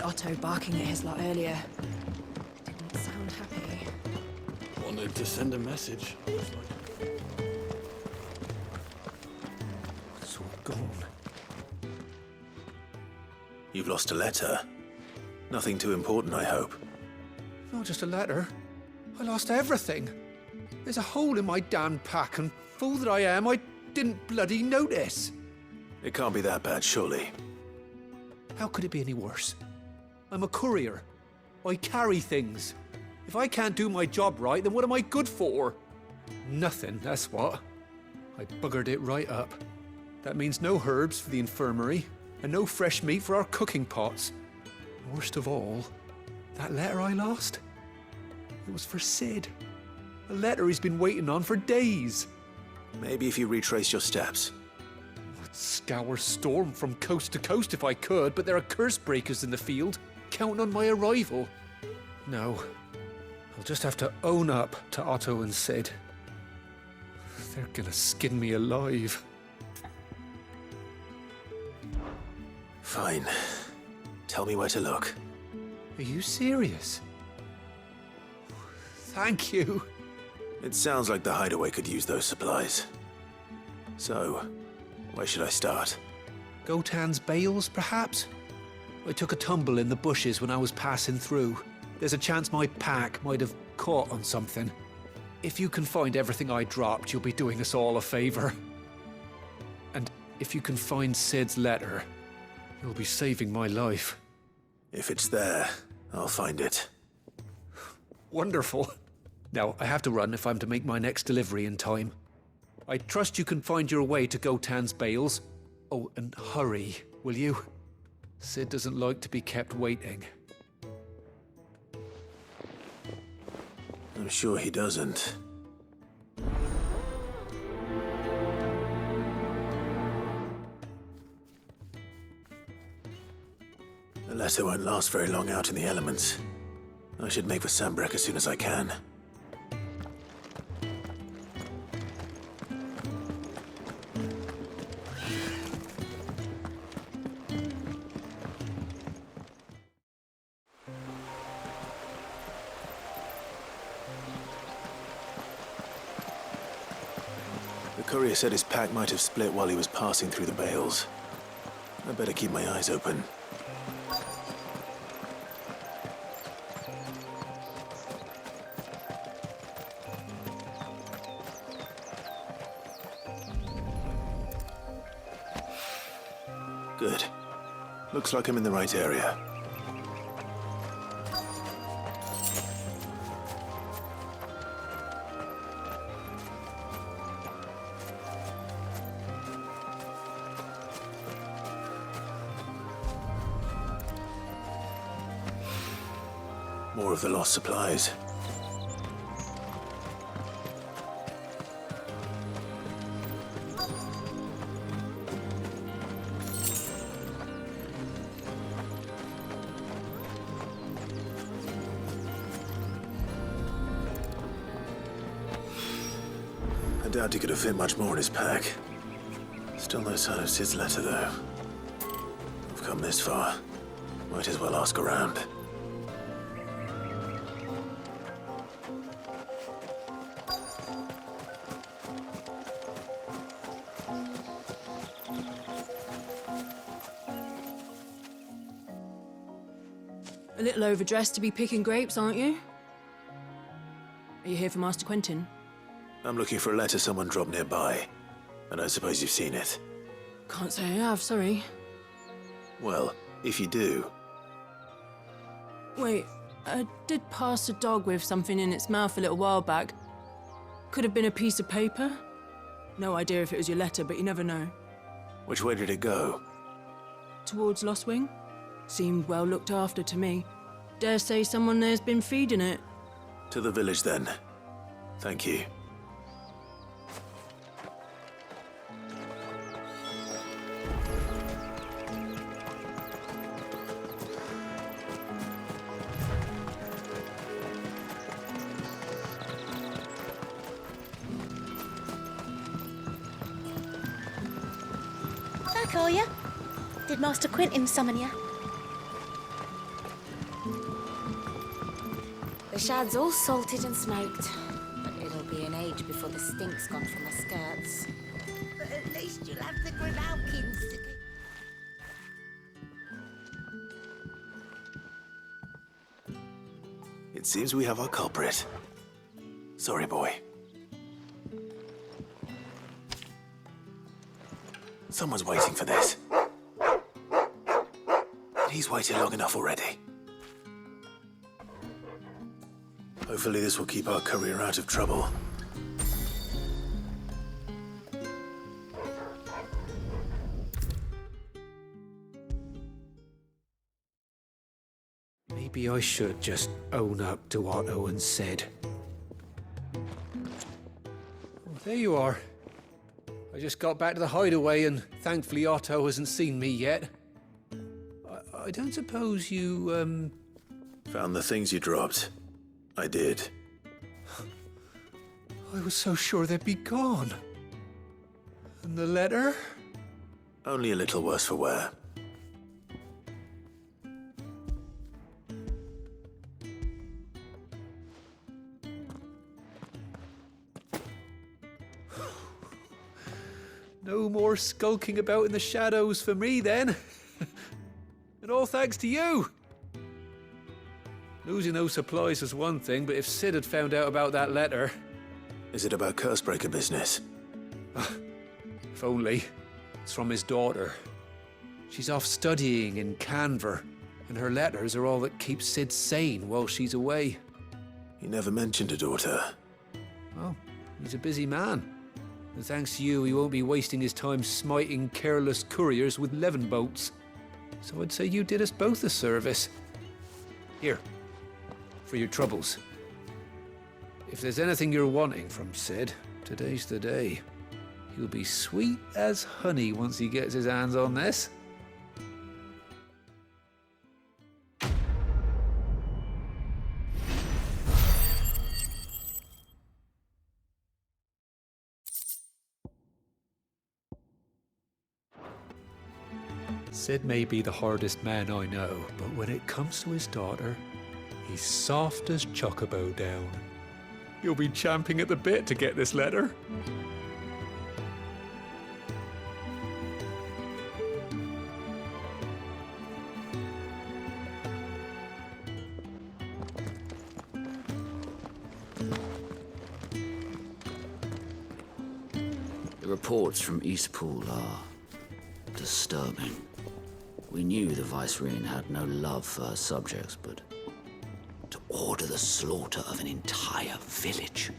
Otto barking at his lot earlier. Didn't sound happy. Wanted to send a message. It's all gone. You've lost a letter. Nothing too important, I hope. Not just a letter. I lost everything. There's a hole in my damn pack, and fool that I am, I didn't bloody notice. It can't be that bad, surely. How could it be any worse? I'm a courier. I carry things. If I can't do my job right, then what am I good for? Nothing, that's what. I buggered it right up. That means no herbs for the infirmary, and no fresh meat for our cooking pots. Worst of all, that letter I lost? It was for Sid. A letter he's been waiting on for days. Maybe if you retrace your steps. I'd scour Storm from coast to coast if I could, but there are curse breakers in the field, counting on my arrival. No, I'll just have to own up to Otto and Sid. They're gonna skin me alive. Fine. Tell me where to look. Are you serious? Thank you. It sounds like the Hideaway could use those supplies. So, where should I start? Gotan's bales, perhaps? I took a tumble in the bushes when I was passing through. There's a chance my pack might have caught on something. If you can find everything I dropped, you'll be doing us all a favor. And if you can find Sid's letter, you'll be saving my life. If it's there, I'll find it. Wonderful. Now, I have to run if I'm to make my next delivery in time. I trust you can find your way to Gotan's bales. Oh, and hurry, will you? Sid doesn't like to be kept waiting. I'm sure he doesn't. The letter won't last very long out in the elements. I should make for Sanbreque as soon as I can. The courier said his pack might have split while he was passing through the bales. I better keep my eyes open. Good. Looks like I'm in the right area. More of the lost supplies. I doubt he could have fit much more in his pack. Still no sign of Sid's letter, though. I've come this far. Might as well ask around. A little overdressed to be picking grapes, aren't you? Are you here for Master Quentin? I'm looking for a letter someone dropped nearby. I don't suppose you've seen it. Can't say I have, sorry. Well, if you do... Wait, I did pass a dog with something in its mouth a little while back. Could have been a piece of paper. No idea if it was your letter, but you never know. Which way did it go? Towards Lostwing? Seemed well looked after to me. Dare say someone there's been feeding it. To the village, then. Thank you. Back, are ya? Did Master Quentin summon ya? The shad's all salted and smoked, but it'll be an age before the stink's gone from my skirts. But at least you'll have the Grimalkins to keep... It seems we have our culprit. Sorry, boy. Someone's waiting for this. And he's waited long enough already. Hopefully this will keep our courier out of trouble. Maybe I should just own up to what Owen said. Well, there you are. I just got back to the Hideaway and thankfully Otto hasn't seen me yet. I don't suppose you, Found the things you dropped. I did. I was so sure they'd be gone. And the letter? Only a little worse for wear. No more skulking about in the shadows for me, then. And all thanks to you. Losing those supplies was one thing, but if Sid had found out about that letter... Is it about Cursebreaker business? If only. It's from his daughter. She's off studying in Canver, and her letters are all that keeps Sid sane while she's away. He never mentioned a daughter. Well, he's a busy man. And thanks to you, he won't be wasting his time smiting careless couriers with levin bolts. So I'd say you did us both a service. Here, for your troubles. If there's anything you're wanting from Sid, today's the day. He'll be sweet as honey once he gets his hands on this. Sid may be the hardest man I know, but when it comes to his daughter, he's soft as Chocobo down. He'll be champing at the bit to get this letter. The reports from Eastpool are disturbing. We knew the Vicereine had no love for her subjects, but to order the slaughter of an entire village.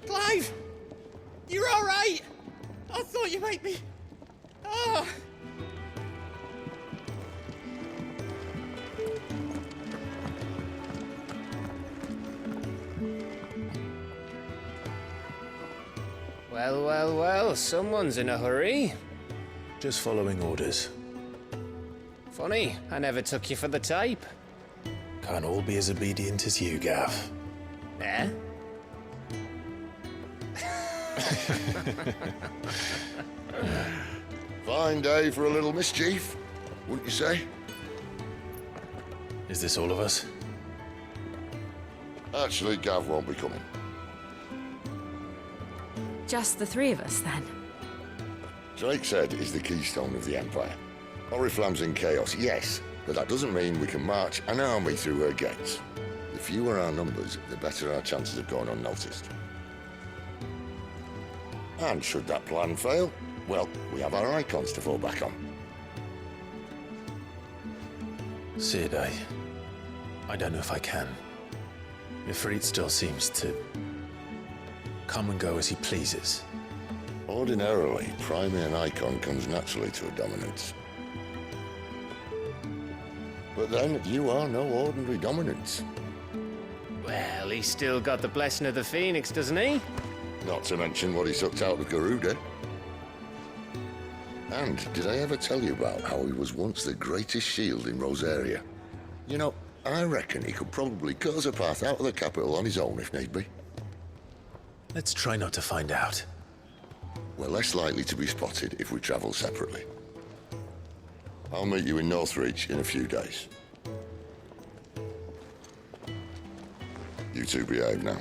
Clive! You're all right! I thought you might be... Ah! Well, well, well, someone's in a hurry. Just following orders. Funny, I never took you for the type. Can't all be as obedient as you, Gav. Eh? Fine day for a little mischief, wouldn't you say? Is this all of us? Actually, Gav won't be coming. Just the three of us, then? Drake's head is the keystone of the Empire. Oriflamme's in chaos, yes, but that doesn't mean we can march an army through her gates. The fewer our numbers, the better our chances of going unnoticed. And should that plan fail, well, we have our icons to fall back on. Sid, I don't know if I can. Ifrit still seems to come and go as he pleases. Ordinarily, priming an icon comes naturally to a dominance. But then, you are no ordinary dominance. Well, he's still got the blessing of the Phoenix, doesn't he? Not to mention what he sucked out of Garuda. And did I ever tell you about how he was once the greatest shield in Rosaria? You know, I reckon he could probably cause a path out of the capital on his own if need be. Let's try not to find out. We're less likely to be spotted if we travel separately. I'll meet you in Northreach in a few days. You two behave now.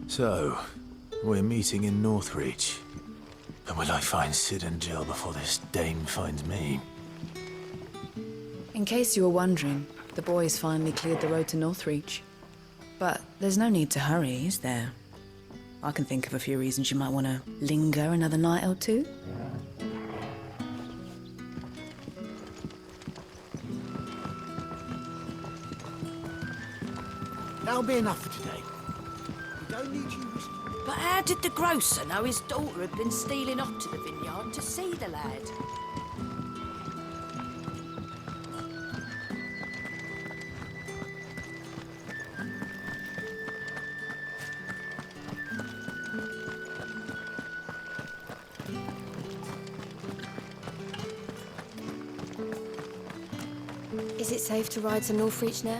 So, we're meeting in Northreach. And will I find Sid and Jill before this dame finds me? In case you were wondering, the boys finally cleared the road to Northreach. But there's no need to hurry, is there? I can think of a few reasons you might want to linger another night or two. That'll be enough for today. We don't need you. But how did the grocer know his daughter had been stealing off to the vineyard to see the lad? Is it safe to ride to Northreach now?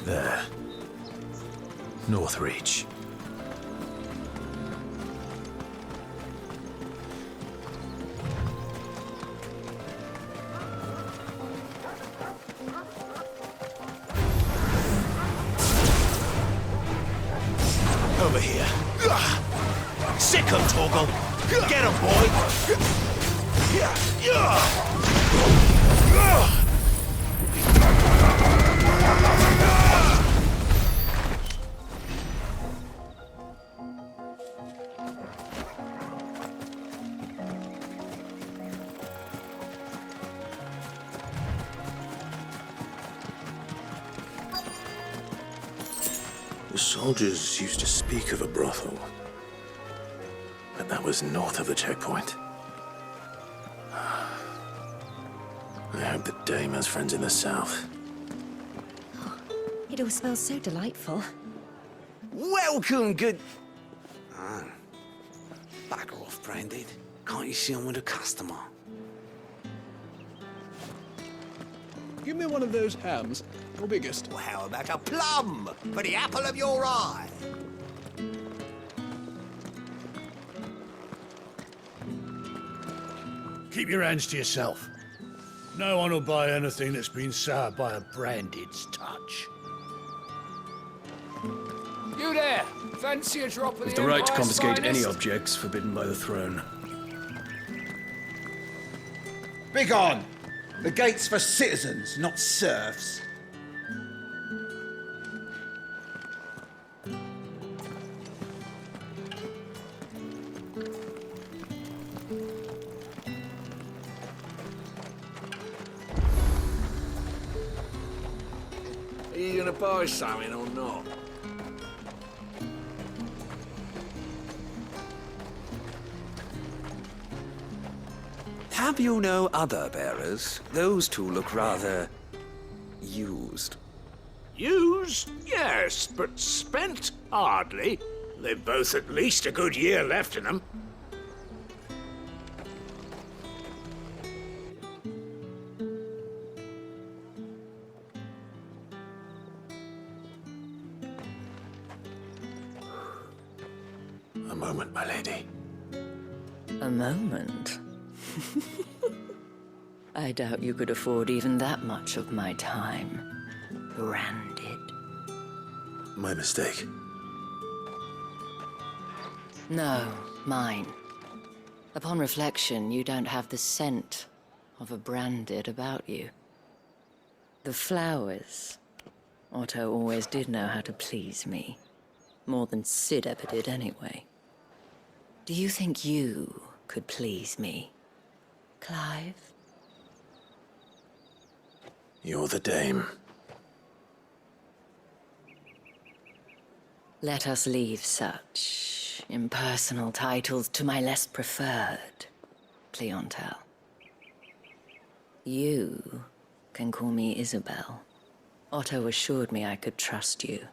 There. Northreach. Over here. Sick him, Torgal. Get him, boy. The soldiers used to speak of a brothel. But that was north of the checkpoint. I hope the dame has friends in the south. It all smells so delightful. Welcome, good... Bugger off, Branded. Can't you see I'm with a customer? Give me one of those hams, your biggest. Well, how about a plum for the apple of your eye? Keep your hands to yourself. No one will buy anything that's been soured by a Branded's touch. You there! Fancy a drop of With the the right to Empire's confiscate any finest? objects forbidden by the throne. Begone! The gate's for citizens, not serfs. Are you gonna buy something or not? Have you no other bearers? Those two look rather... used. Used? Yes, but spent? Hardly. They've both at least a good year left in them. A moment, my lady. A moment? I doubt you could afford even that much of my time. Branded. My mistake. No, mine. Upon reflection, you don't have the scent of a Branded about you. The flowers. Otto always did know how to please me. More than Sid ever did anyway. Do you think you could please me, Clive? You're the dame. Let us leave such impersonal titles to my less preferred clientele. You can call me Isabel. Otto assured me I could trust you.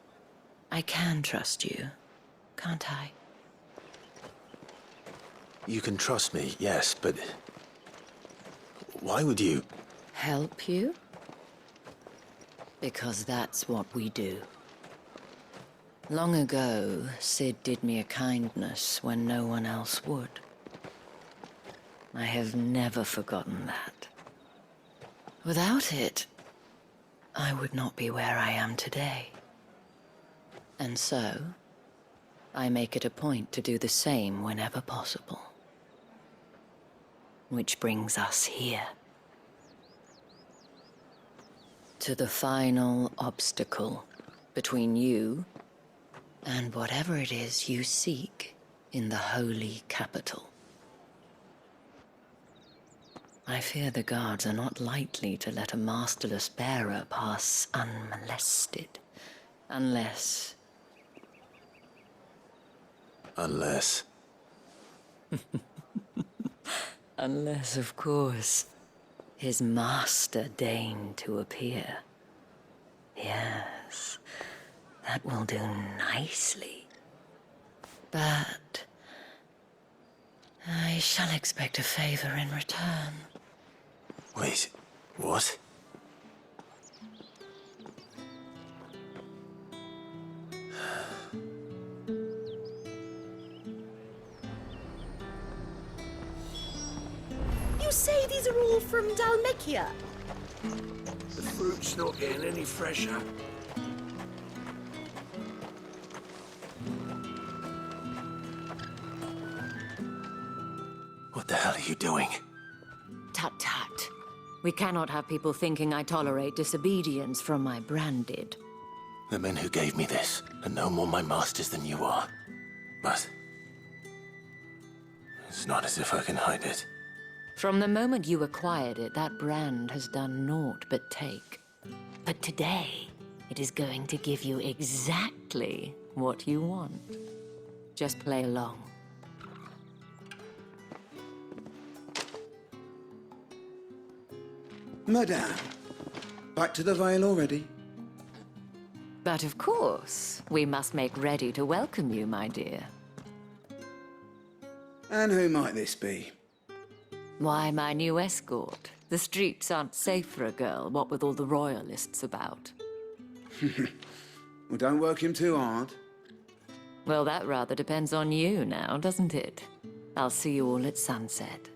I can trust you, can't I? You can trust me, yes, but... why would you... Help you? Because that's what we do. Long ago, Sid did me a kindness when no one else would. I have never forgotten that. Without it, I would not be where I am today. And so, I make it a point to do the same whenever possible. Which brings us here. To the final obstacle between you and whatever it is you seek in the holy capital. I fear the guards are not likely to let a masterless bearer pass unmolested, unless... Unless... Unless, of course, his master deigned to appear. Yes, that will do nicely. But I shall expect a favor in return. Wait, what? You say these are all from Dalmekia? The fruit's not getting any fresher. What the hell are you doing? Tut tut. We cannot have people thinking I tolerate disobedience from my branded. The men who gave me this are no more my masters than you are. But... it's not as if I can hide it. From the moment you acquired it, that brand has done naught but take. But today, it is going to give you exactly what you want. Just play along. Madame, back to the Vale already? But of course, we must make ready to welcome you, my dear. And who might this be? Why, my new escort. The streets aren't safe for a girl, what with all the royalists about. Well, don't work him too hard. Well, that rather depends on you now, doesn't it? I'll see you all at sunset.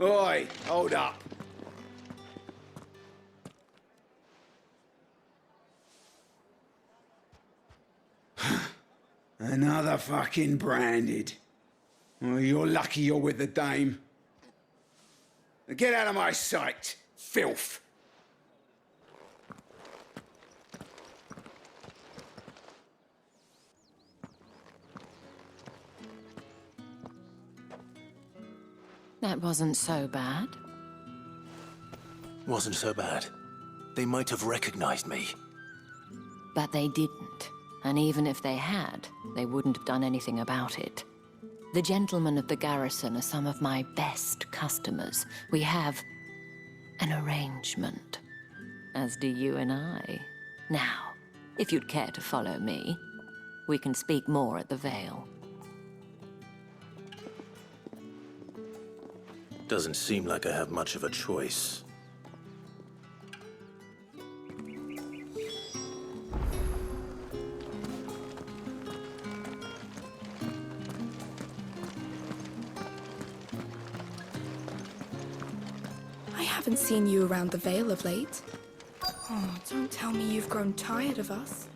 Oi, hold up. Another fucking branded. Well, you're lucky you're with the dame. Now get out of my sight, filth. That wasn't so bad. Wasn't so bad. They might have recognized me. But they didn't. And even if they had, they wouldn't have done anything about it. The gentlemen of the garrison are some of my best customers. We have an arrangement, as do you and I. Now, if you'd care to follow me, we can speak more at the Vale. Doesn't seem like I have much of a choice. I haven't seen you around the Vale of late. Oh, don't tell me you've grown tired of us.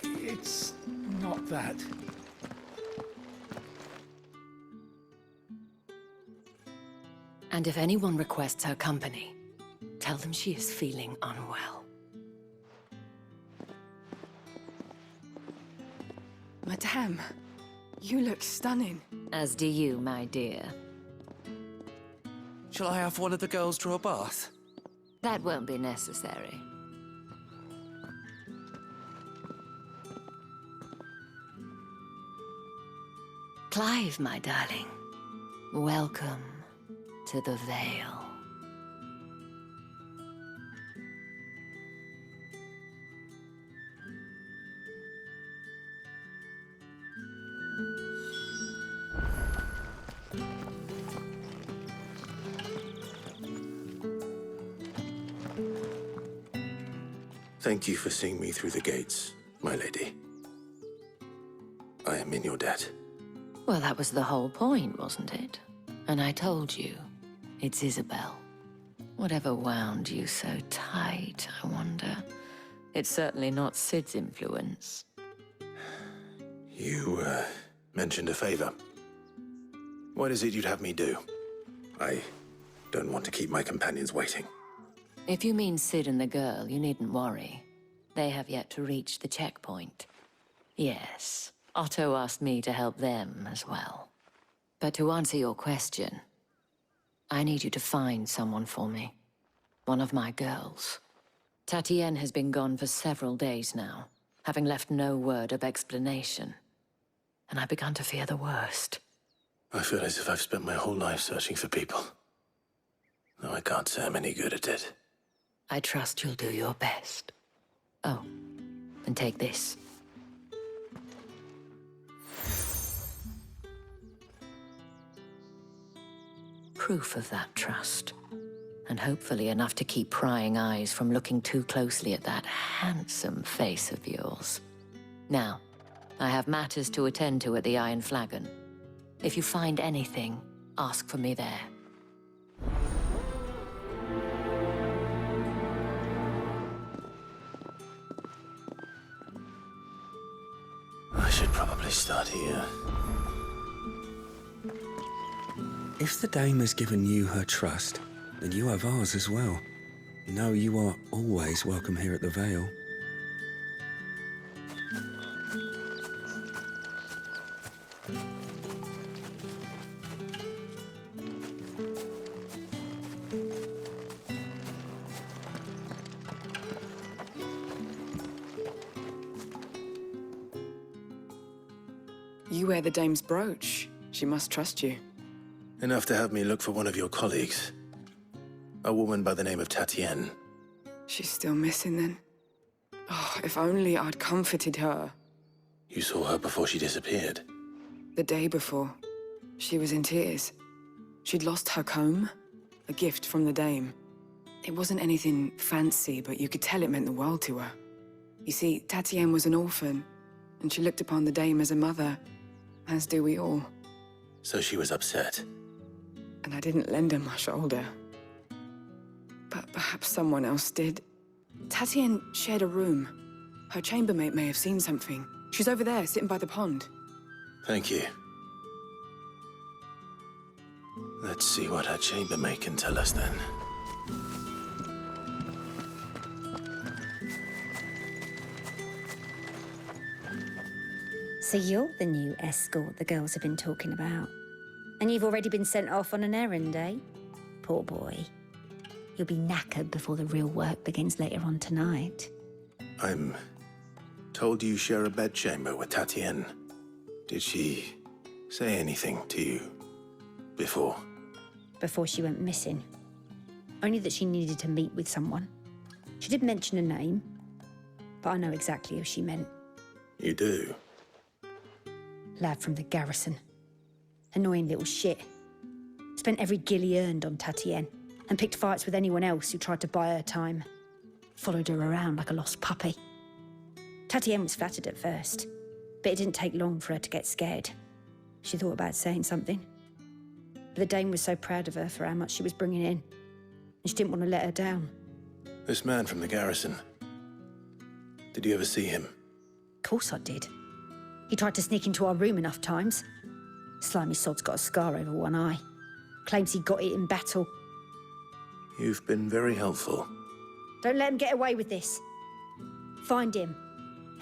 It's not that. And if anyone requests her company, tell them she is feeling unwell. Madame, you look stunning. As do you, my dear. Shall I have one of the girls draw a bath? That won't be necessary. Clive, my darling. Welcome to the Vale. Thank you for seeing me through the gates, my lady. I am in your debt. Well, that was the whole point, wasn't it? And I told you, it's Isabel. Whatever wound you so tight, I wonder. It's certainly not Sid's influence. You, mentioned a favor. What is it you'd have me do? I don't want to keep my companions waiting. If you mean Sid and the girl, you needn't worry. They have yet to reach the checkpoint. Yes, Otto asked me to help them as well. But to answer your question, I need you to find someone for me. One of my girls. Tatienne has been gone for several days now, having left no word of explanation. And I've begun to fear the worst. I feel as if I've spent my whole life searching for people. Though I can't say I'm any good at it. I trust you'll do your best. Oh, and take this. Proof of that trust. And hopefully enough to keep prying eyes from looking too closely at that handsome face of yours. Now, I have matters to attend to at the Iron Flagon. If you find anything, ask for me there. I should probably start here. If the dame has given you her trust, then you have ours as well. Know you are always welcome here at the Vale. You wear the dame's brooch. She must trust you. Enough to have me look for one of your colleagues. A woman by the name of Tatienne. She's still missing then. Oh, if only I'd comforted her. You saw her before she disappeared. The day before, she was in tears. She'd lost her comb, a gift from the dame. It wasn't anything fancy, but you could tell it meant the world to her. You see, Tatienne was an orphan, and she looked upon the dame as a mother, as do we all. So she was upset. And I didn't lend her my shoulder. But perhaps someone else did. Tatienne shared a room. Her chambermaid may have seen something. She's over there, sitting by the pond. Thank you. Let's see what her chambermaid can tell us then. So you're the new escort the girls have been talking about. And you've already been sent off on an errand, eh? Poor boy. You'll be knackered before the real work begins later on tonight. I'm told you share a bedchamber with Tatienne. Did she say anything to you before? Before she went missing. Only that she needed to meet with someone. She did mention a name, but I know exactly who she meant. You do? Lad from the garrison. Annoying little shit. Spent every guil he earned on Tatienne, and picked fights with anyone else who tried to buy her time. Followed her around like a lost puppy. Tatienne was flattered at first, but it didn't take long for her to get scared. She thought about saying something. But the dame was so proud of her for how much she was bringing in, and she didn't want to let her down. This man from the garrison. Did you ever see him? Of course I did. He tried to sneak into our room enough times. Slimy sod's got a scar over one eye. Claims he got it in battle. You've been very helpful. Don't let him get away with this. Find him,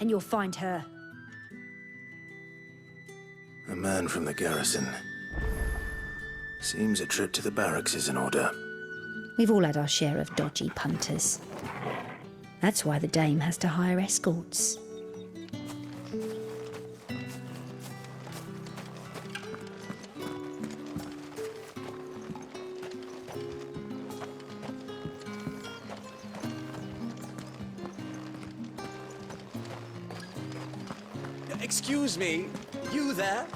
and you'll find her. A man from the garrison. Seems a trip to the barracks is in order. We've all had our share of dodgy punters. That's why the Dame has to hire escorts. Excuse me, you there?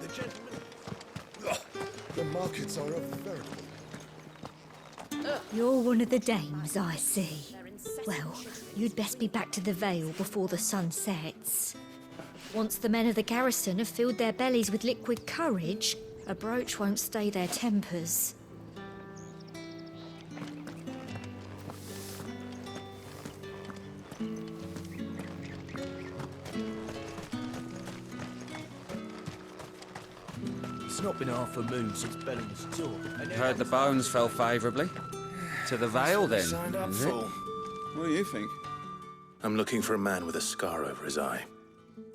The gentleman... Ugh, the markets are a veritable... You're one of the dames, I see. Well, you'd best be back to the Vale before the sun sets. Once the men of the garrison have filled their bellies with liquid courage, a brooch won't stay their tempers. It's not been half a moon since Belling's tour. Heard the bones fell favourably. To the Vale, then, Signed up is it? for. What do you think? I'm looking for a man with a scar over his eye.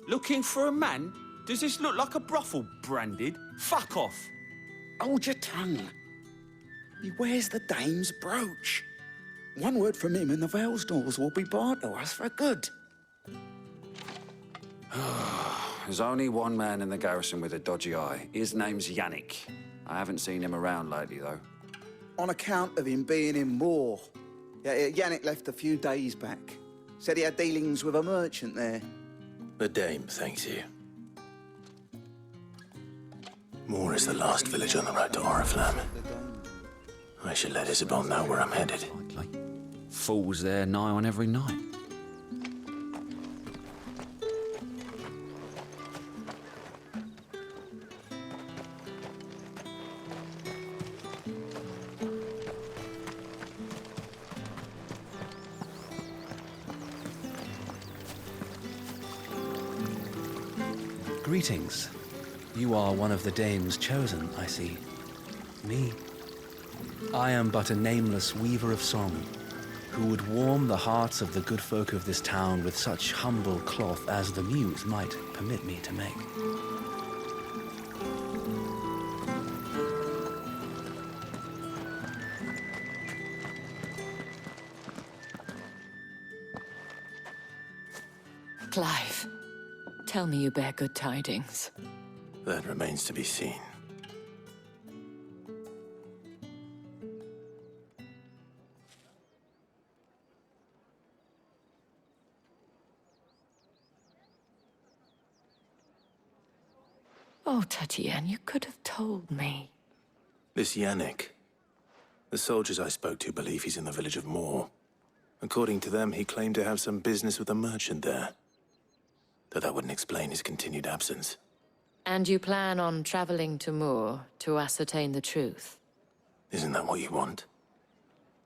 Looking for a man? Does this look like a brothel, Branded? Fuck off. Hold your tongue. He wears the Dame's brooch. One word from him and the Vale's doors will be barred to us for good. There's only one man in the garrison with a dodgy eye. His name's Yannick. I haven't seen him around lately, though. On account of him being in Moor. Yeah, Yannick left a few days back. Said he had dealings with a merchant there. The Dame thanks you. Moor is the last village on the road to Oriflamme. I should let Isabel know where I'm headed. Fools there nigh on every night. Greetings. You are one of the dames chosen, I see. Me. I am but a nameless weaver of song, who would warm the hearts of the good folk of this town with such humble cloth as the muse might permit me to make. Clive, tell me you bear good tidings. That remains to be seen. Oh, Tatienne, you could have told me. This Yannick. The soldiers I spoke to believe he's in the village of Moor. According to them, he claimed to have some business with a merchant there. Though that wouldn't explain his continued absence. And you plan on traveling to Moor to ascertain the truth? Isn't that what you want?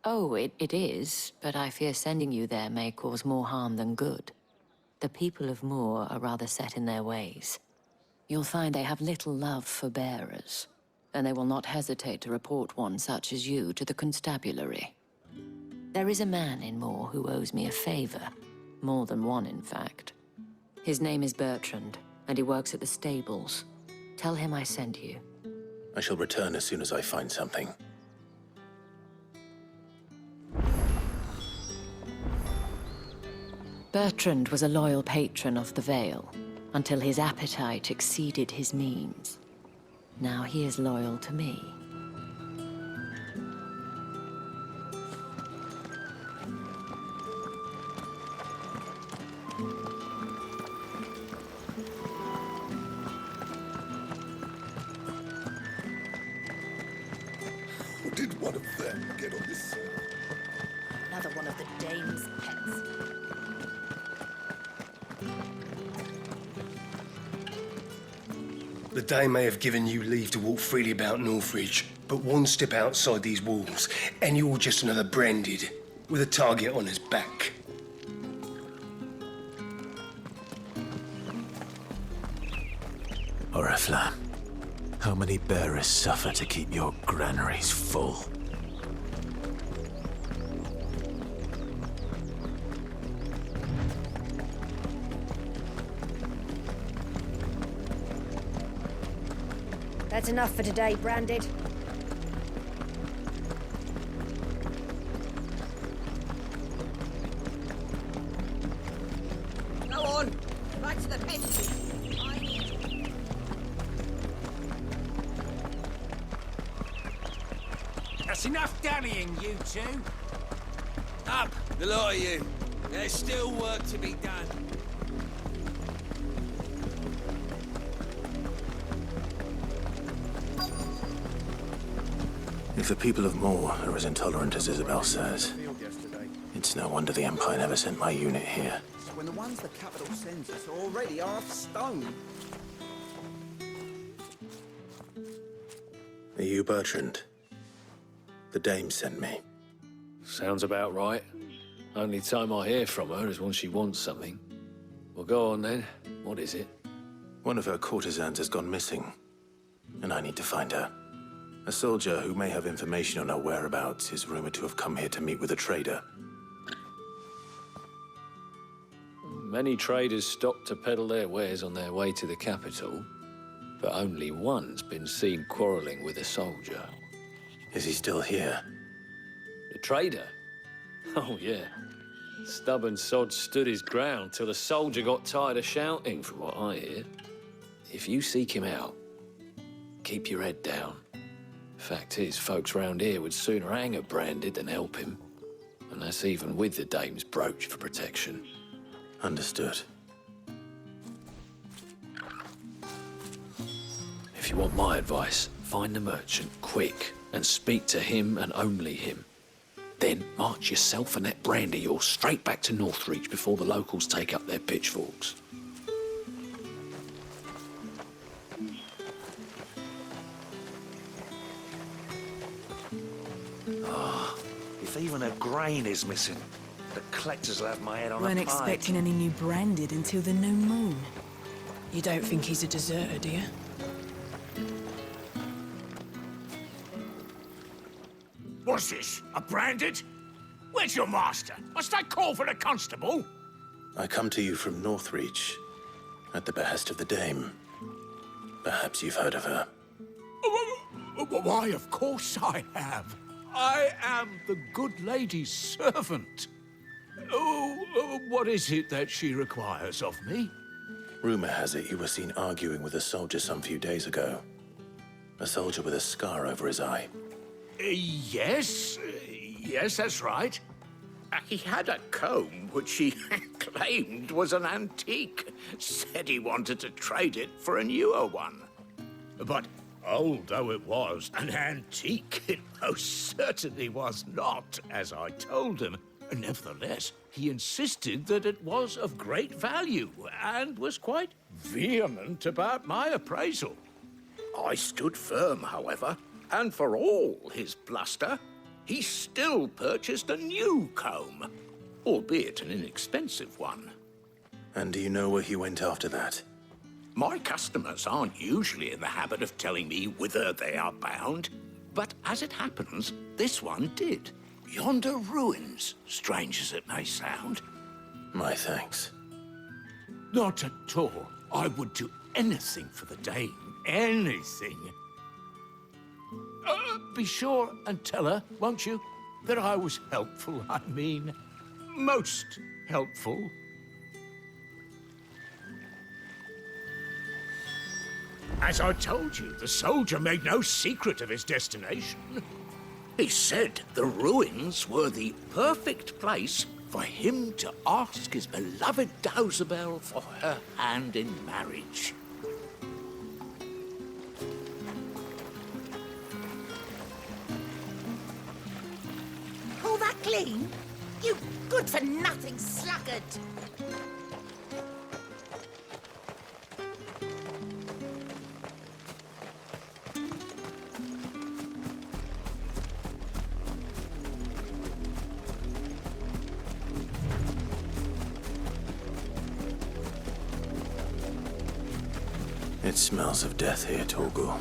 Oh, it is, but I fear sending you there may cause more harm than good. The people of Moor are rather set in their ways. You'll find they have little love for bearers, and they will not hesitate to report one such as you to the constabulary. There is a man in Moor who owes me a favor. More than one, in fact. His name is Bertrand, and he works at the stables. Tell him I sent you. I shall return as soon as I find something. Bertrand was a loyal patron of the Vale, until his appetite exceeded his means. Now he is loyal to me. How did one of them get on this? Another one of the dame's pets. The Dame may have given you leave to walk freely about Northreach, but one step outside these walls, and you're just another branded, with a target on his back. Oriflamme. How many bearers suffer to keep your granaries full? That's enough for today, Branded. Go on, back to the pit. That's enough dallying, you two. Up, the lot of you. There's still work to be done. If the people of Moor are as intolerant as Isabel says, it's no wonder the Empire never sent my unit here. When the ones the capital sends us are already half stone. Are you Bertrand? The dame sent me. Sounds about right. Only time I hear from her is when she wants something. Well, go on then. What is it? One of her courtesans has gone missing, and I need to find her. A soldier who may have information on her whereabouts is rumored to have come here to meet with a trader. Many traders stop to peddle their wares on their way to the capital, but only one's been seen quarreling with a soldier. Is he still here? The trader? Oh, yeah. Stubborn sod stood his ground till the soldier got tired of shouting, from what I hear. If you seek him out, keep your head down. Fact is, folks round here would sooner hang a Branded than help him. And that's even with the dame's brooch for protection. Understood. If you want my advice, find the merchant quick and speak to him and only him. Then march yourself and that brandy yours straight back to Northreach before the locals take up their pitchforks. If even a grain is missing, the collectors will have my head on a Weren't pike. expecting any new Branded until the new moon. You don't think he's a deserter, do you? What's this? A Branded? Where's your master? Must I call for the constable? I come to you from Northreach, at the behest of the dame. Perhaps you've heard of her. Why, of course I have. I am the good lady's servant. What is it that she requires of me? Rumor has it you were seen arguing with a soldier some few days ago. A soldier with a scar over his eye. Yes, that's right. He had a comb which he claimed was an antique. Said he wanted to trade it for a newer one. But old though it was, an antique it most certainly was not, as I told him. Nevertheless, he insisted that it was of great value and was quite vehement about my appraisal. I stood firm, however, and for all his bluster, he still purchased a new comb, albeit an inexpensive one. And do you know where he went after that? My customers aren't usually in the habit of telling me whither they are bound, but as it happens, this one did. Yonder ruins, strange as it may sound. My thanks. Not at all. I would do anything for the dame. Anything. Be sure and tell her, won't you, that I was helpful, I mean, most helpful. As I told you, the soldier made no secret of his destination. He said the ruins were the perfect place for him to ask his beloved Dausabel for her hand in marriage. All that clean? You good-for-nothing sluggard! It smells of death here, Torgal.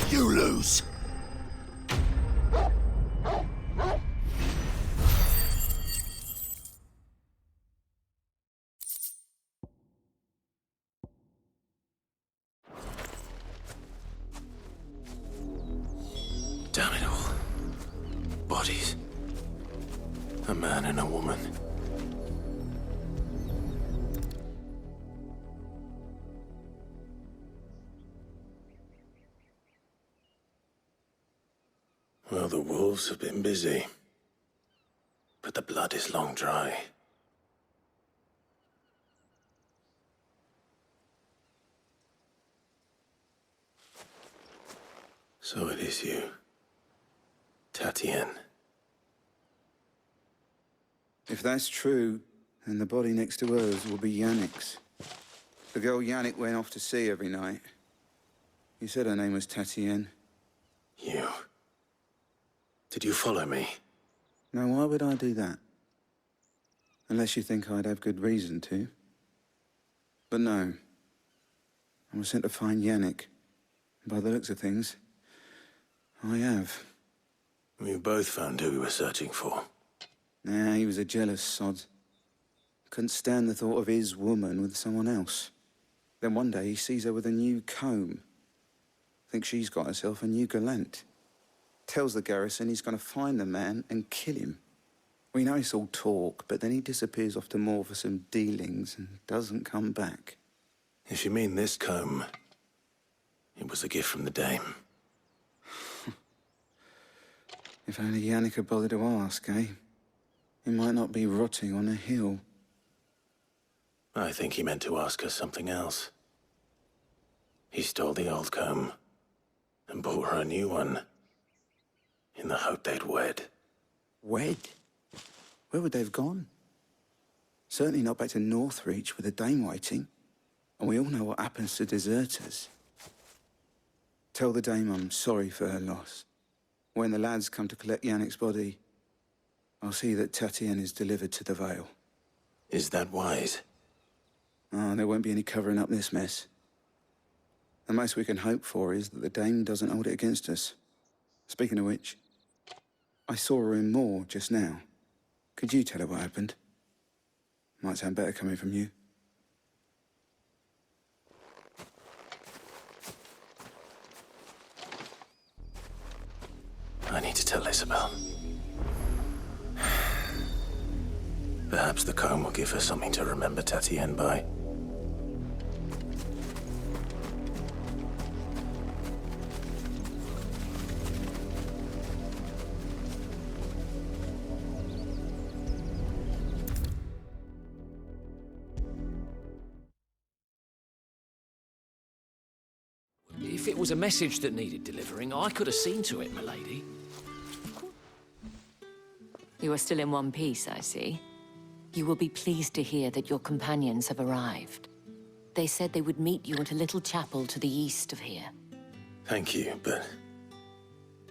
You lose. Damn it all. Bodies. A man and a woman. Well, the wolves have been busy. But the blood is long dry. So it is you, Tatienne. If that's true, then the body next to hers will be Yannick's. The girl Yannick went off to see every night. You said her name was Tatienne. You. Did you follow me? Now, why would I do that? Unless you think I'd have good reason to. But no. I was sent to find Yannick. By the looks of things, I have. We both found who we were searching for. Nah, he was a jealous sod. Couldn't stand the thought of his woman with someone else. Then one day he sees her with a new comb. Thinks she's got herself a new gallant. Tells the garrison he's going to find the man and kill him. We know it's all talk, but then he disappears off to Moor for some dealings and doesn't come back. If you mean this comb, it was a gift from the dame. If only Yannick had bothered to ask, eh? He might not be rotting on a hill. I think he meant to ask her something else. He stole the old comb and bought her a new one in the hope they'd wed. Wed? Where would they have gone? Certainly not back to Northreach with a dame waiting. And we all know what happens to deserters. Tell the dame I'm sorry for her loss. When the lads come to collect Yannick's body, I'll see that Tatienne is delivered to the Vale. Is that wise? Oh, there won't be any covering up this mess. The most we can hope for is that the dame doesn't hold it against us. Speaking of which, I saw her in Moor just now. Could you tell her what happened? Might sound better coming from you. I need to tell Isabel. Perhaps the comb will give her something to remember Tatienne by. If it was a message that needed delivering, I could have seen to it, milady. You are still in one piece, I see. You will be pleased to hear that your companions have arrived. They said they would meet you at a little chapel to the east of here. Thank you, but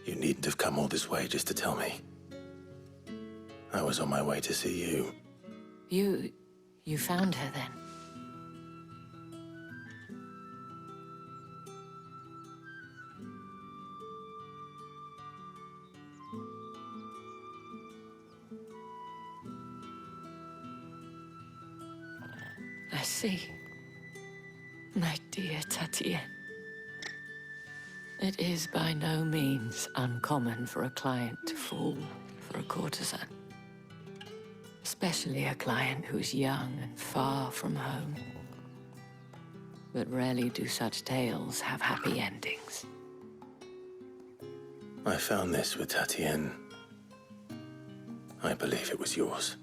you needn't have come all this way just to tell me. I was on my way to see you. You found her then? I see. My dear Tatienne. It is by no means uncommon for a client to fall for a courtesan. Especially a client who's young and far from home. But rarely do such tales have happy endings. I found this with Tatienne. I believe it was yours.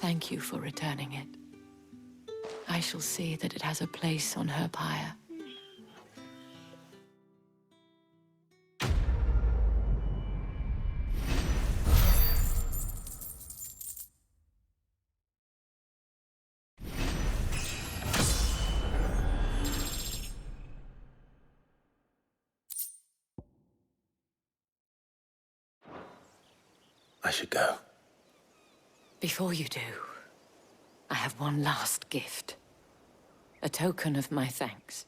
Thank you for returning it. I shall see that it has a place on her pyre. should go. Before you do, I have one last gift. A token of my thanks.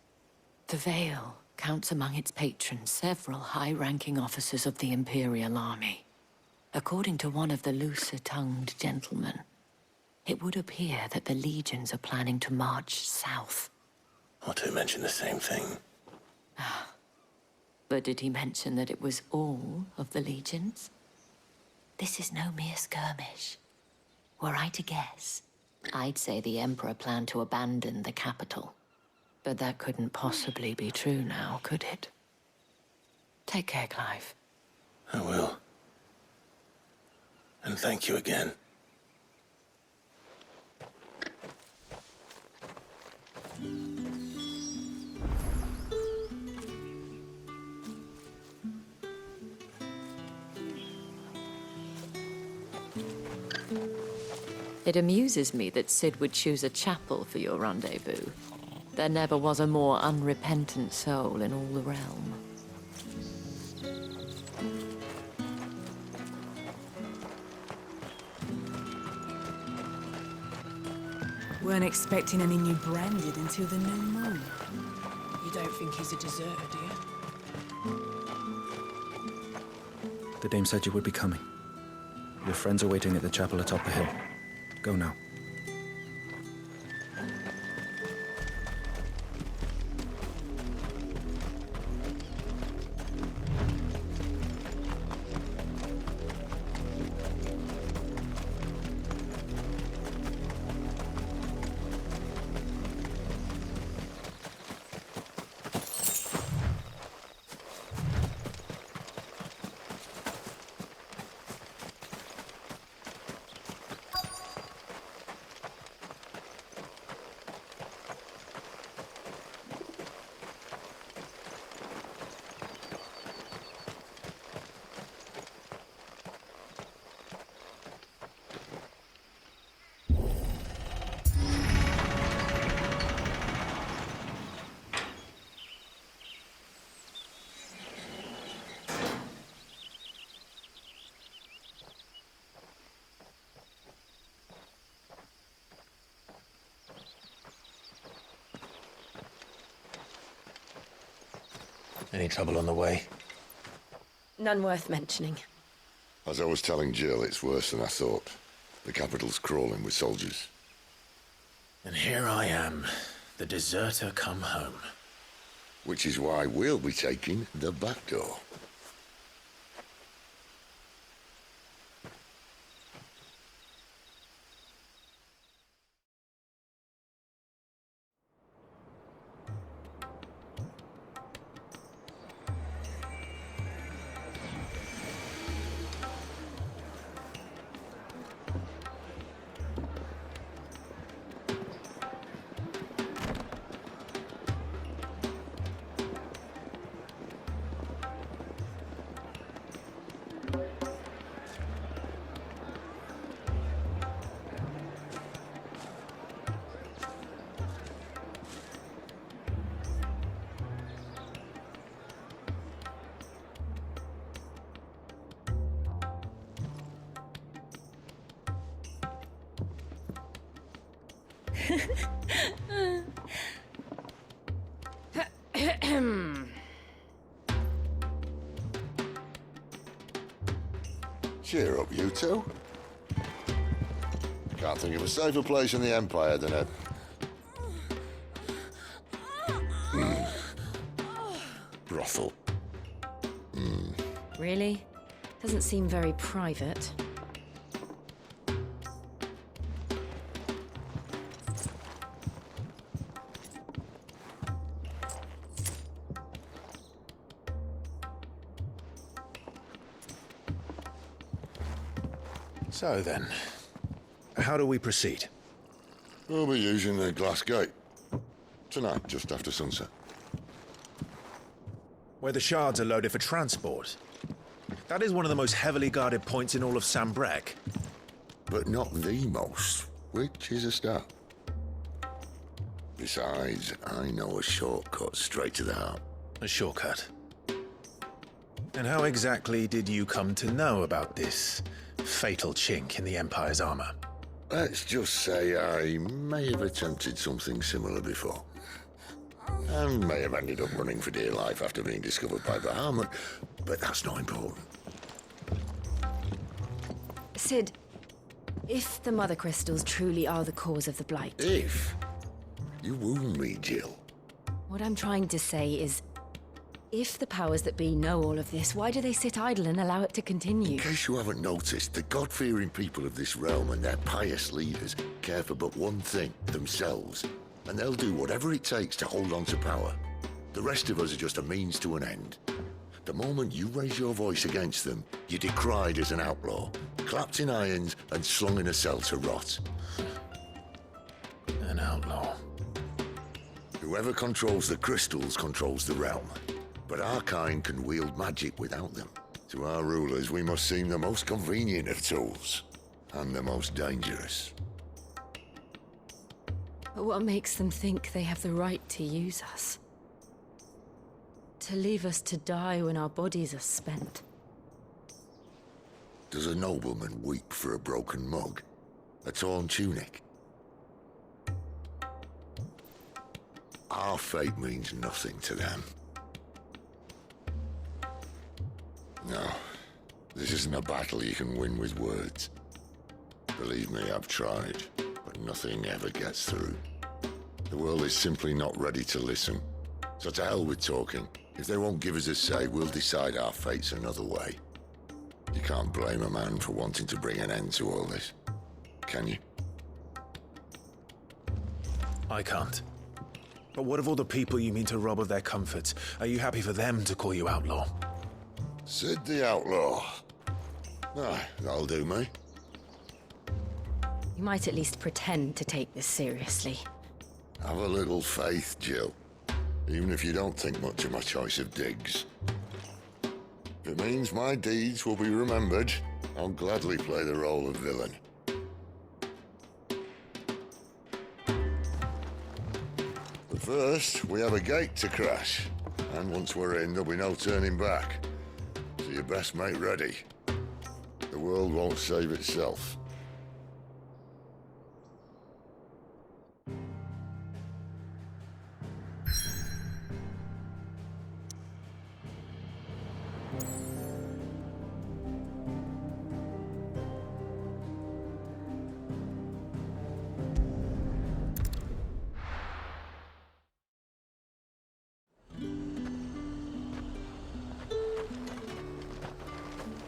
The Vale counts among its patrons several high-ranking officers of the Imperial Army. According to one of the looser-tongued gentlemen, it would appear that the legions are planning to march south. Or to mention the same thing. But did he mention that it was all of the legions? This is no mere skirmish. Were I to guess, I'd say the Emperor planned to abandon the capital. But that couldn't possibly be true now, could it? Take care, Clive. I will. And thank you again. It amuses me that Cid would choose a chapel for your rendezvous. There never was a more unrepentant soul in all the realm. Weren't expecting any new branded until the new moon. You don't think he's a deserter, do you? The dame said you would be coming. Your friends are waiting at the chapel atop the hill. Go now. Any trouble on the way? None worth mentioning. As I was telling Jill, it's worse than I thought. The capital's crawling with soldiers. And here I am, the deserter come home. Which is why we'll be taking the back door. Cheer up, you two. Can't think of a safer place in the Empire than a... brothel. Really? Doesn't seem very private. So then, how do we proceed? We'll be using the glass gate. Tonight, just after sunset. Where the shards are loaded for transport. That is one of the most heavily guarded points in all of Sanbreque. But not the most, which is a start. Besides, I know a shortcut straight to the heart. A shortcut? And how exactly did you come to know about this fatal chink in the Empire's armor? Let's just say I may have attempted something similar before. And may have ended up running for dear life after being discovered by Bahamut, but that's not important. Sid, if the Mother Crystals truly are the cause of the Blight... If? You wound me, Jill. What I'm trying to say is, if the powers that be know all of this, why do they sit idle and allow it to continue? In case you haven't noticed, the God-fearing people of this realm and their pious leaders care for but one thing, themselves. And they'll do whatever it takes to hold on to power. The rest of us are just a means to an end. The moment you raise your voice against them, you're decried as an outlaw, clapped in irons and slung in a cell to rot. An outlaw. Whoever controls the crystals controls the realm. But our kind can wield magic without them. To our rulers, we must seem the most convenient of tools, and the most dangerous. But what makes them think they have the right to use us? To leave us to die when our bodies are spent? Does a nobleman weep for a broken mug? A torn tunic? Our fate means nothing to them. No, this isn't a battle you can win with words. Believe me, I've tried, but nothing ever gets through. The world is simply not ready to listen. So to hell with talking. If they won't give us a say, we'll decide our fates another way. You can't blame a man for wanting to bring an end to all this, can you? I can't. But what of all the people you mean to rob of their comforts? Are you happy for them to call you outlaw? Sid the Outlaw. Aye, that'll do me. You might at least pretend to take this seriously. Have a little faith, Jill. Even if you don't think much of my choice of digs. If it means my deeds will be remembered, I'll gladly play the role of villain. But first, we have a gate to crash. And once we're in, there'll be no turning back. So you best make ready. The world won't save itself.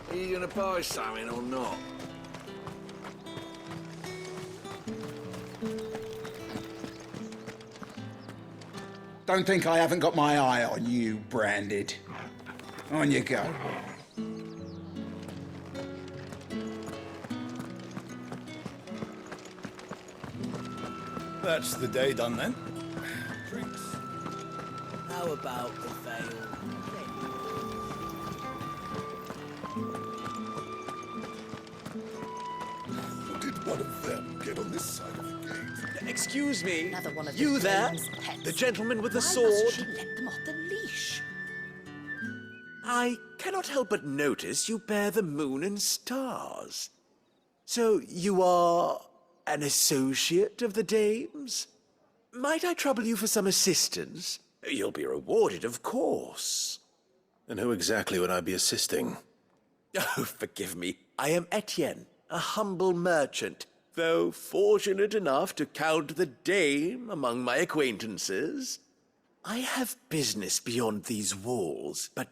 Are you gonna buy something or not? Don't think I haven't got my eye on you, Branded. On you go. That's the day done then. Drinks. How about the veil? Did one of them get on this side of the gate? Excuse me. Another one of You the there? dame's pets. The gentleman with the Why sword? must she let them off the leash? I cannot help but notice you bear the moon and stars. So you are an associate of the dame's? Might I trouble you for some assistance? You'll be rewarded, of course. And who exactly would I be assisting? Oh, forgive me. I am Etienne, a humble merchant, though fortunate enough to count the dame among my acquaintances. I have business beyond these walls, but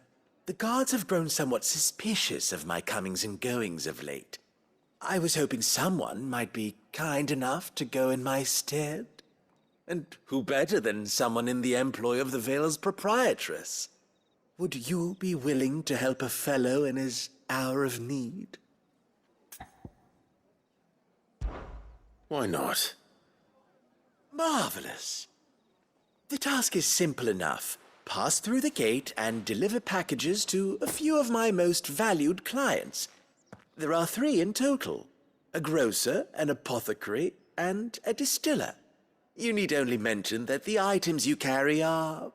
the guards have grown somewhat suspicious of my comings and goings of late. I was hoping someone might be kind enough to go in my stead. And who better than someone in the employ of the Vale's proprietress? Would you be willing to help a fellow in his hour of need? Why not? Marvelous. The task is simple enough. Pass through the gate and deliver packages to a few of my most valued clients. There are 3 in total: a grocer, an apothecary, and a distiller. You need only mention that the items you carry are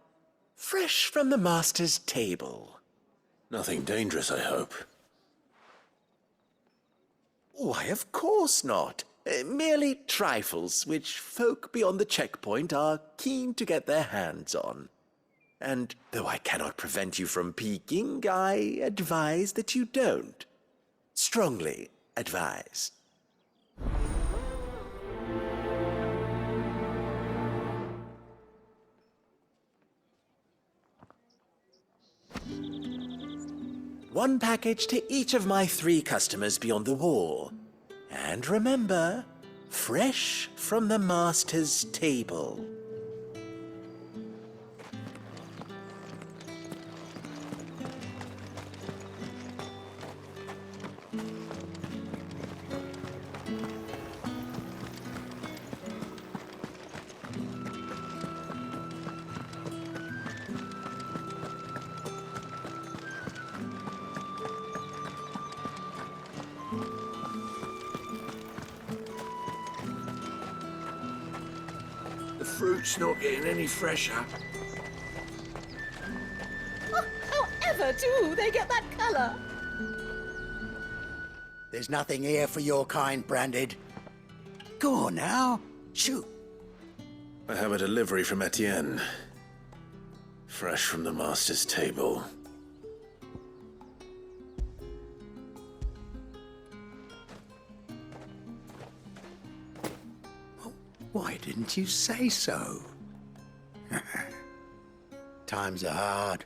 fresh from the master's table. Nothing dangerous, I hope. Why, of course not. Merely trifles which folk beyond the checkpoint are keen to get their hands on. And though I cannot prevent you from peeking, I advise that you don't. Strongly advise. One package to each of my 3 customers beyond the wall. And remember, fresh from the master's table. The fruit's not getting any fresher. Oh, however do they get that colour? There's nothing here for your kind, Branded. Go on now, shoot. I have a delivery from Etienne. Fresh from the master's table. Why didn't you say so? Times are hard.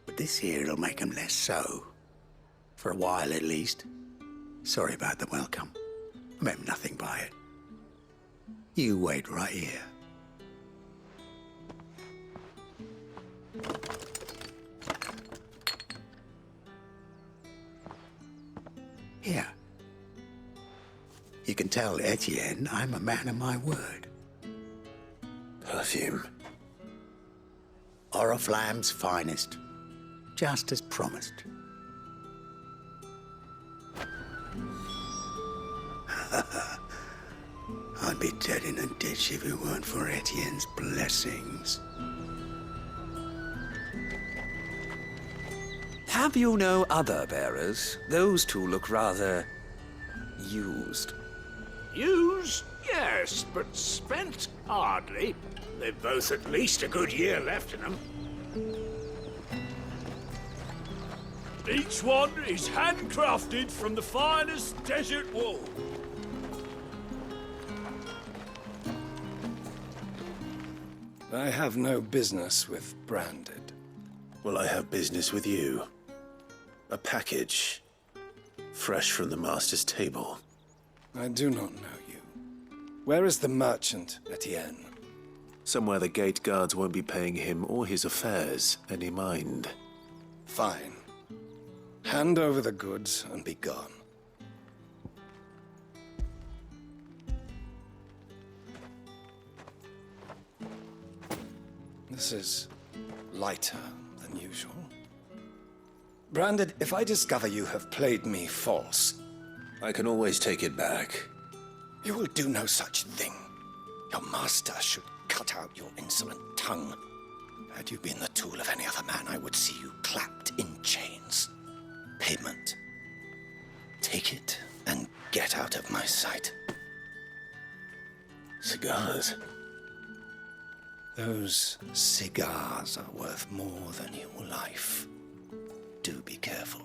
But this here'll make 'em less so. For a while, at least. Sorry about the welcome. I meant nothing by it. You wait right here. Here. You can tell Etienne I'm a man of my word. Perfume. Oriflamme's finest. Just as promised. I'd be dead in a ditch if it weren't for Etienne's blessings. Have you no other bearers? Those two look rather used. Used? Yes, but spent? Hardly. They've both at least a good year left in them. Each one is handcrafted from the finest desert wool. I have no business with Branded. Well, I have business with you. A package. Fresh from the master's table. I do not know you. Where is the merchant, Etienne? Somewhere the gate guards won't be paying him or his affairs any mind. Fine. Hand over the goods and be gone. This is lighter than usual. Branded, if I discover you have played me false... I can always take it back. You will do no such thing. Your master should cut out your insolent tongue. Had you been the tool of any other man, I would see you clapped in chains. Payment. Take it and get out of my sight. Cigars? Those cigars are worth more than your life. Do be careful.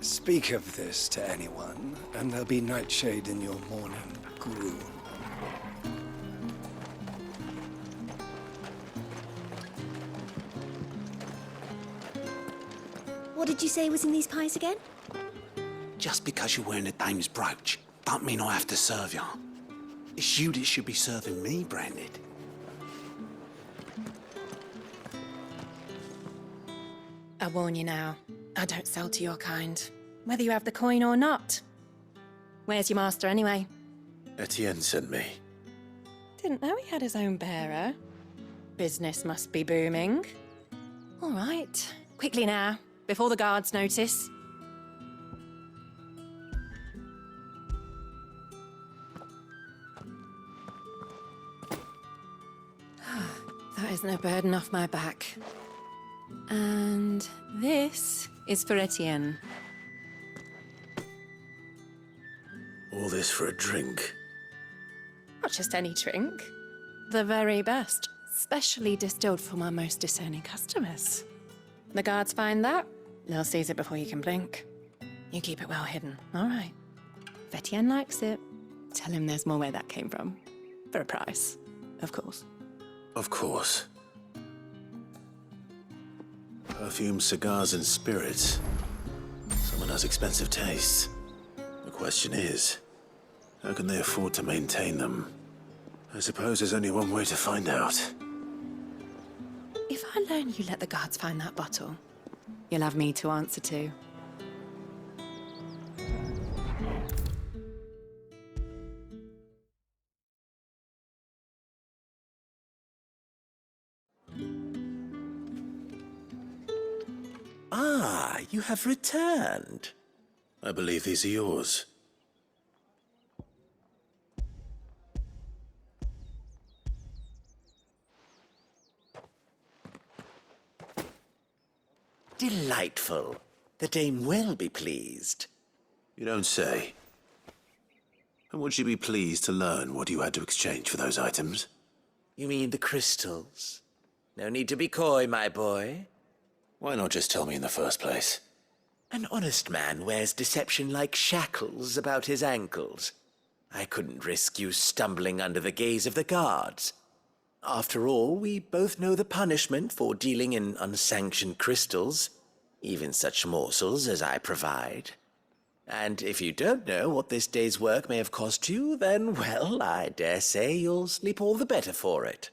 Speak of this to anyone, and there'll be nightshade in your morning gruel. What did you say was in these pies again? Just because you're wearing a dame's brooch, don't mean I have to serve you. It's you that should be serving me, Branded. I warn you now, I don't sell to your kind, whether you have the coin or not. Where's your master, anyway? Etienne sent me. Didn't know he had his own bearer. Business must be booming. All right, quickly now, before the guards notice. That is no burden off my back. And this is for Etienne. All this for a drink? Not just any drink. The very best. Specially distilled for my most discerning customers. The guards find that, they'll seize it before you can blink. You keep it well hidden, all right? If Etienne likes it, tell him there's more where that came from. For a price, of course. Of course. Perfume, cigars, and spirits. Someone has expensive tastes. The question is, how can they afford to maintain them? I suppose there's only one way to find out. If I learn you let the guards find that bottle, you'll have me to answer to. Ah, you have returned. I believe these are yours. Delightful. The dame will be pleased. You don't say. And would she be pleased to learn what you had to exchange for those items? You mean the crystals? No need to be coy, my boy. Why not just tell me in the first place? An honest man wears deception like shackles about his ankles. I couldn't risk you stumbling under the gaze of the guards. After all, we both know the punishment for dealing in unsanctioned crystals, even such morsels as I provide. And if you don't know what this day's work may have cost you, then, well, I dare say you'll sleep all the better for it.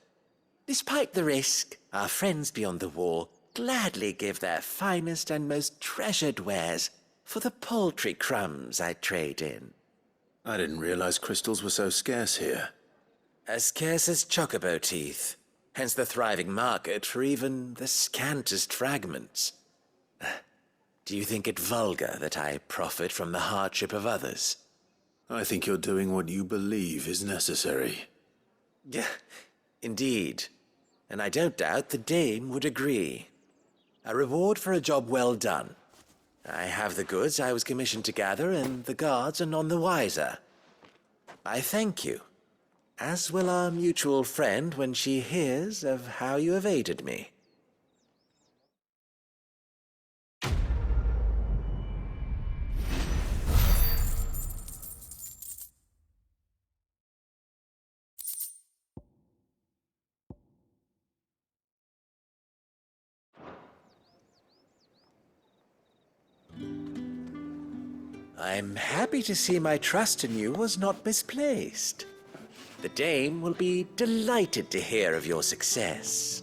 Despite the risk, our friends beyond the wall gladly give their finest and most treasured wares for the paltry crumbs I trade in. I didn't realize crystals were so scarce here. As scarce as chocobo teeth, hence the thriving market for even the scantest fragments. Do you think it vulgar that I profit from the hardship of others? I think you're doing what you believe is necessary. Yeah, indeed. And I don't doubt the dame would agree. A reward for a job well done. I have the goods I was commissioned to gather, and the guards are none the wiser. I thank you, as will our mutual friend when she hears of how you have aided me. I'm happy to see my trust in you was not misplaced. The dame will be delighted to hear of your success.